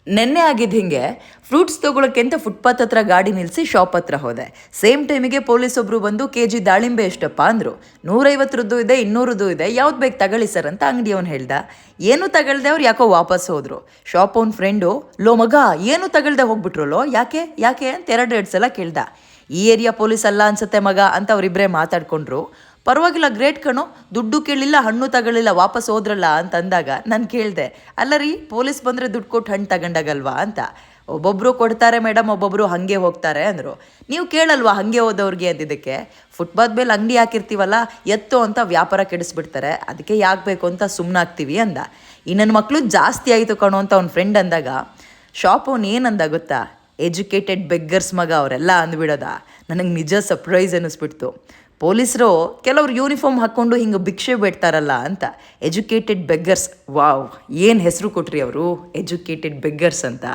ನೆನ್ನೆ ಆಗಿದ್ದು ಹಿಂಗೆ ಫ್ರೂಟ್ಸ್ ತೊಗೊಳಕ್ಕೆ ಅಂತ ಫುಟ್ಪಾತ್ ಹತ್ರ ಗಾಡಿ ನಿಲ್ಲಿಸಿ ಶಾಪ್ ಹತ್ರ ಹೋದೆ. ಸೇಮ್ ಟೈಮಿಗೆ ಪೊಲೀಸ್ ಒಬ್ರು ಬಂದು ಕೆಜಿ ದಾಳಿಂಬೆ ಎಷ್ಟಪ್ಪ ಅಂದರು. 150 ಇದೆ, 200 ಇದೆ, ಯಾವ್ದು ಬೇಕು ತಗೊಳ್ಳಿ ಸರ್ ಅಂತ ಅಂಗಡಿಯವನು ಹೇಳ್ದ. ಏನು ತಗೊಳ್ದೆ ಅವ್ರು ಯಾಕೋ ವಾಪಸ್ ಹೋದ್ರು. ಶಾಪ್ ಅವ್ನ ಫ್ರೆಂಡು, ಲೋ ಮಗ ಏನು ತಗೊಳ್ದೆ ಹೋಗ್ಬಿಟ್ರಲ್ಲೋ, ಯಾಕೆ ಯಾಕೆ ಅಂತ ಎರಡು ಸಲ ಕೇಳ್ದ. ಈ ಏರಿಯಾ ಪೊಲೀಸ್ ಅಲ್ಲ ಅನ್ಸುತ್ತೆ ಮಗ ಅಂತ ಅವರಿಬ್ಬರೇ ಮಾತಾಡ್ಕೊಂಡ್ರು. ಪರವಾಗಿಲ್ಲ, ಗ್ರೇಟ್ ಕಣೋ, ದುಡ್ಡು ಕೇಳಿಲ್ಲ, ಹಣ್ಣು ತಗೊಳ್ಳಿಲ್ಲ, ವಾಪಸ್ ಹೋದ್ರಲ್ಲ ಅಂತ ಅಂದಾಗ ನಾನು ಕೇಳಿದೆ, ಅಲ್ಲ ರೀ ಪೊಲೀಸ್ ಬಂದರೆ ದುಡ್ಡು ಕೊಟ್ಟು ಹಣ್ಣು ತಗೊಂಡಾಗಲ್ವಾ ಅಂತ. ಒಬ್ಬೊಬ್ಬರು ಕೊಡ್ತಾರೆ ಮೇಡಮ್, ಒಬ್ಬೊಬ್ಬರು ಹಾಗೆ ಹೋಗ್ತಾರೆ ಅಂದರು. ನೀವು ಕೇಳಲ್ವಾ ಹಾಗೆ ಹೋದವ್ರಿಗೆ ಅಂದಿದ್ದಕ್ಕೆ, ಫುಟ್ಪಾತ್ ಮೇಲೆ ಅಂಗಡಿ ಹಾಕಿರ್ತೀವಲ್ಲ ಎತ್ತು ಅಂತ ವ್ಯಾಪಾರ ಕೆಡಿಸ್ಬಿಡ್ತಾರೆ, ಅದಕ್ಕೆ ಯಾಕೆ ಬೇಕು ಅಂತ ಸುಮ್ಮನಾಗ್ತೀವಿ ಅಂದ. ಈ ನನ್ನ ಮಕ್ಕಳು ಜಾಸ್ತಿ ಆಯಿತು ಕಣೋ ಅಂತ ಅವ್ನ ಫ್ರೆಂಡ್ ಅಂದಾಗ ಶಾಪ್ ಅವ್ನು ಏನಂದ ಗೊತ್ತಾ, ಎಜುಕೇಟೆಡ್ ಬೆಗ್ಗರ್ಸ್ ಮಗ ಅವರೆಲ್ಲ ಅಂದ್ಬಿಡೋದ. ನನಗೆ ನಿಜ ಸರ್ಪ್ರೈಸ್ ಅನ್ನಿಸ್ಬಿಡ್ತು. ಪೊಲೀಸರು ಕೆಲವ್ರು ಯೂನಿಫಾರ್ಮ್ ಹಾಕ್ಕೊಂಡು ಹಿಂಗೆ ಭಿಕ್ಷೆ ಬೇಡ್ತಾರಲ್ಲ ಅಂತ. ಎಜುಕೇಟೆಡ್ ಬೆಗ್ಗರ್ಸ್, ವಾವ್, ಏನು ಹೆಸರು ಕೊಟ್ರಿ ಅವರು, ಎಜುಕೇಟೆಡ್ ಬೆಗ್ಗರ್ಸ್ ಅಂತ.